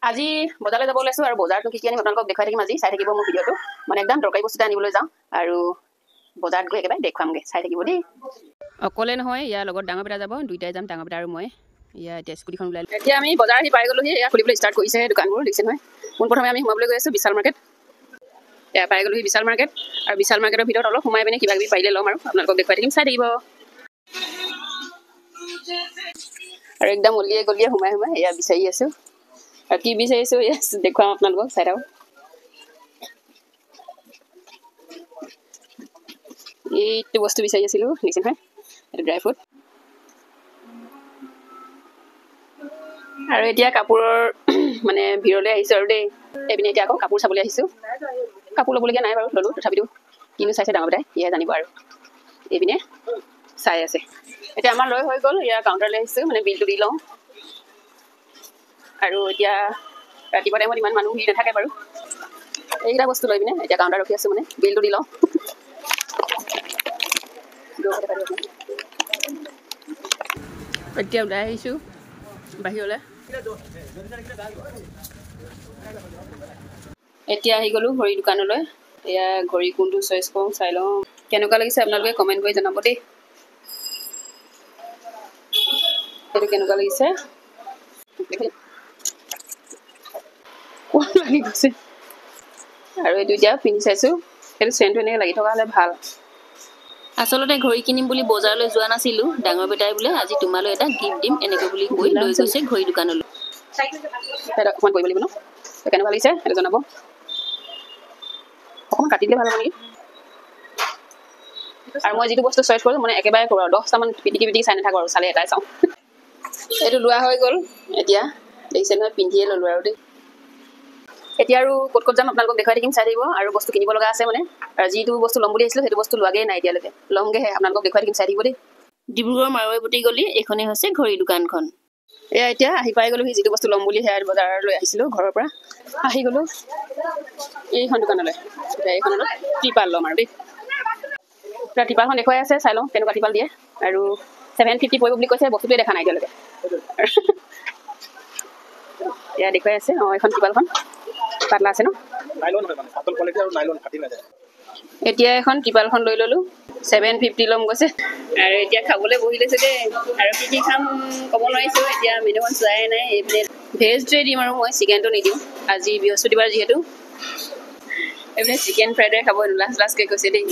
আজি বজাৰলৈ যাব ওলাইছোঁ আৰু বজাৰটো কি আনিম আপোনালোকক দেখুৱাই থাকিম আজি চাই থাকিব মোৰ ভিডিঅ'টো মানে একদম দৰকাৰী বস্তু আনিবলৈ যাওঁ আৰু বজাৰত গৈ একেবাৰে দেখুৱামগৈ চাই থাকিব দেই অকলে নহয় ইয়াৰ লগত ডাঙৰ বেটা যাব দুইটাই যাম ডাঙৰ বেটা আৰু মই ইয়া এতিয়া স্কুটিখন ওলাই এতিয়া আমি বজাৰ আহি পাই গ'লোহি এয়া খুলিবলৈ ষ্টাৰ্ট কৰিছে দোকানবোৰ দেখিছে নহয় পোনপ্ৰথমে আমি সোমাবলৈ গৈ আছোঁ বিশাল মাৰ্কেট এয়া পাই গ'লোহি বিশাল মাৰ্কেট আৰু বিশাল মাৰ্কেটৰ ভিতৰত অলপ সোমাই পিনে কিবা কিবি পাৰিলে ল'ম আৰু আপোনালোকক দেখুৱাই থাকিম চাই থাকিব আৰু একদম অলিয়ে গলিয়ে সোমাই সোমাই এয়া বিচাৰি আছোঁ আৰু কি বিচাৰিছোঁ এয়া দেখুৱাম আপোনালোকক চাই থাকক এইটো বস্তু বিচাৰি আছিলোঁ দেখিছে নহয় এইটো ড্ৰাই ফ্ৰুট আৰু এতিয়া কাপোৰৰ মানে ভিৰলৈ আহিছোঁ আৰু দেই এইপিনে এতিয়া আকৌ কাপোৰ চাবলৈ আহিছোঁ কাপোৰ ল'বলগীয়া নাই বাৰু ল'লোঁ তথাপিতো কিনো চাইছে ডাঙৰ বেটাই ইয়া জানিব আৰু এইপিনে চাই আছে এতিয়া আমাৰ লৈ হৈ গ'ল ইয়াৰ কাউণ্টাৰলৈ আহিছোঁ মানে বিলটো দি লওঁ আৰু এতিয়া ৰাতিপুৱা টাইমত ইমান মানুহ ভিৰ নাথাকে বাৰু এইকেইটা বস্তু লৈ পিনে এতিয়া কাউণ্টাৰ ৰখি আছোঁ মানে বিলটো দি লওঁ এতিয়া ওলাই আহিছোঁ বাহিৰলৈ এতিয়া আহি গ'লোঁ ঘড়ী দোকানলৈ এয়া ঘড়ী কোনটো চইচ কৰোঁ চাই লওঁ কেনেকুৱা লাগিছে আপোনালোকে কমেণ্ট কৰি জনাব দেই এইটো কেনেকুৱা লাগিছে লাগি গৈছে আৰু এইটো এতিয়া পিন্ধি চাইছোঁ সেইটো চেইনটো এনেকৈ লাগি থকা হ'লে ভাল আচলতে ঘড়ী কিনিম বুলি বজাৰলৈ যোৱা নাছিলোঁ ডাঙৰ বেটাই বোলে আজি তোমালৈ এটা গিফ্ট দিম এনেকৈ বুলি কৈ লৈ গৈছে ঘড়ী দোকানলৈ অকণমান কৰিব লাগিব ন কেনেকুৱা লাগিছে সেইটো জনাব অকণমান কাটি দিলে ভাল হ'ব নেকি আৰু মই যিটো বস্তু চইচ কৰোঁ মানে একেবাৰে কৰোঁ আৰু 10টামান পিটিকি চাই নাথাকোঁ আৰু চালে এটাই চাওঁ এইটো লোৱা হৈ গ'ল এতিয়া দেখিছে নহয় পিন্ধিয়ে ল'লোঁ আৰু দেই এতিয়া আৰু ক'ত যাম আপোনালোকক দেখুৱাই থাকিম চাই থাকিব আৰু বস্তু কিনিব লগা আছে মানে আৰু যিটো বস্তু ল'ম বুলি আহিছিলোঁ সেইটো বস্তু লোৱাগৈ নাই এতিয়ালৈকে ল'মগৈহে আপোনালোকক দেখুৱাই থাকিম চাই থাকিব দেই ডিব্ৰুগড় মাৰৈবতী গলি এইখনেই হৈছে ঘড়ী দোকানখন এয়া এতিয়া আহি পাই গ'লোহি যিটো বস্তু ল'ম বুলি সেয়া বজাৰলৈ আহিছিলোঁ ঘৰৰ পৰা আহি গ'লোঁ এইখন দোকানলৈ এতিয়া এইখনত ত্ৰিপাল ল'ম আৰু দেই এতিয়া ত্ৰিপালখন দেখুৱাই আছে চাই লওঁ কেনেকুৱা ত্ৰিপাল দিয়ে আৰু 750 পৰিব বুলি কৈছে বস্তুটোৱে দেখা নাই এতিয়ালৈকে এয়া দেখুৱাই আছে অঁ এইখন ত্ৰিপালখন পাতলা আছে ন এতিয়া এখন ত্ৰিপালখন লৈ ল'লোঁ 750 ল'ম কৈছে আৰু এতিয়া খাবলৈ বহি লৈছোঁ দেই আৰু কি কি খাম ক'ব নোৱাৰিছোঁ এতিয়া মেনুখন চোৱাই নাই এইপিনে ভেজটোৱে দিম আৰু মই চিকেনটো নিদিওঁ আজি বৃহস্পতিবাৰ যিহেতু এইপিনে চিকেন ফ্ৰাইড ৰাইচ খাব লাষ্টকৈ কৈছে দেই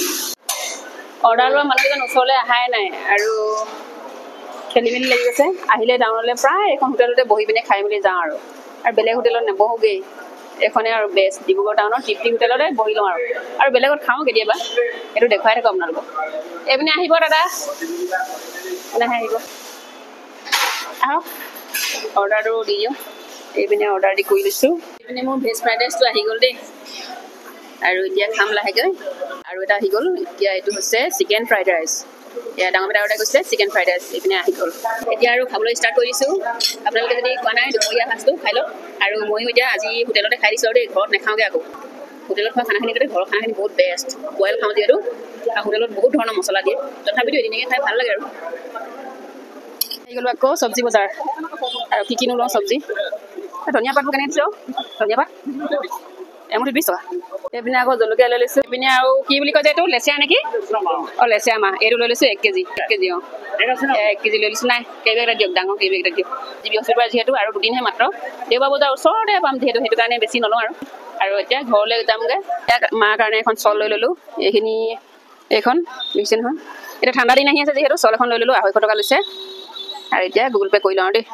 অৰ্ডাৰ লোৱা মানুহকেইজন ওচৰলৈ অহাই নাই আৰু খেলি মেলি লাগি গৈছে আহিলে টাউনলৈ প্ৰায় এখন হোটেলতে বহি পিনে খাই মেলি যাওঁ আৰু বেলেগ হোটেলত নবহোগৈ এইখনে আৰু বেষ্ট ডিব্ৰুগড় টাউনৰ তৃপ্তি হোটেলতে বহি লওঁ আৰু বেলেগত খাওঁ কেতিয়াবা এইটো দেখুৱাই থাকোঁ আপোনালোকক এইপিনে আহিব দাদা নাহে আহিব আহক অৰ্ডাৰটো দি দিওঁ এইপিনে অৰ্ডাৰ দি কৰি লৈছোঁ এইপিনে মোৰ ভেজ ফ্ৰাইড ৰাইচটো আহি গ'ল দেই আৰু এতিয়া খাম লাহেকৈ আৰু এটা আহি গ'ল এতিয়া এইটো হৈছে চিকেন ফ্ৰাইড ৰাইচ এয়া ডাঙৰ বেটা অৰ্ডাৰ কৰিছে চিকেন ফ্ৰাইড ৰাইচ এইপিনে আহি গ'ল এতিয়া আৰু খাবলৈ ষ্টাৰ্ট কৰি দিছোঁ আপোনালোকে যদি খোৱা নাই দুপৰীয়া সাঁজটো খাই লওক আৰু ময়ো এতিয়া আজি হোটেলতে খাই দিছোঁ আৰু দেই ঘৰত নাখাওঁগৈ আকৌ হোটেলত খোৱা খানাখিনি গোটেই ঘৰৰ খানাখিনি বহুত বেষ্ট বইল খাওঁ যিহেতু আৰু হোটেলত বহুত ধৰণৰ মছলা দিয়ে তথাপিতো এদিনকৈ খাই ভাল লাগে আৰু আহি গ'লোঁ আকৌ চব্জি বজাৰ আৰু কি কিনো লওঁ চব্জি ধনিয়া পাতবোৰ কেনেকৈ দিছোঁ ধনিয়া পাত এমুঠি 20 টকা এইপিনে আকৌ জলকীয়া লৈ লৈছোঁ এইপিনে আৰু কি বুলি কয় যে এইটো লেচেৰা নেকি অঁ লেচেৰা মাহ এইটো লৈ লৈছোঁ 1 কেজি অঁ 1 কেজি লৈ লৈছোঁ নাই কেইবেগ এটা দিয়ক ডাঙৰ কেইবেগ এটা দিয়ক বৃহস্পতিবাৰ যিহেতু আৰু দুদিনহে মাত্ৰ দেওবাৰ বজাৰ ওচৰতে পাম যিহেতু সেইটো কাৰণে বেছি নলওঁ আৰু এতিয়া ঘৰলৈ যামগৈ ইয়াক মাৰ কাৰণে এখন চল লৈ ল'লোঁ এইখন বুজিছে নহয় এতিয়া ঠাণ্ডা দিন আহি আছে যিহেতু চল এখন লৈ ল'লোঁ 250 টকা লৈছে আৰু এতিয়া গুগল পে' কৰি লওঁ দেই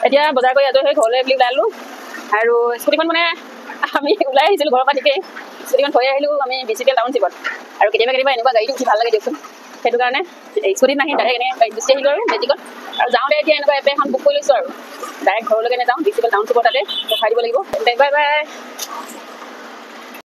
এতিয়া বজাৰ কৰি আজৰি হৈ ঘৰলৈ বুলি ওলাই ল'লোঁ আৰু স্কুটিখন মানে আমি ওলাই আহিছিলোঁ ঘৰৰ পৰা ঠিকেই স্কুটিখন থৈ আহিলোঁ আমি বিচিপিএল টাউনশ্বিপত আৰু কেতিয়াবা এনেকুৱা গাড়ীটো উঠি ভাল লাগে দিয়কচোন সেইটো কাৰণে স্কুটিত নাহি ডাইৰেক্ট এনেকৈ গুচি আহিলোঁ আৰু মেজিকত আৰু যাওঁতে এতিয়া এনেকুৱা এপ এখন বুক কৰি লৈছোঁ আৰু ডাইৰেক্ট ঘৰলৈকে নাযাওঁ বিচিপিএল টাউনশ্বিপৰ তাতে ৰখাই দিব লাগিব বাই বাই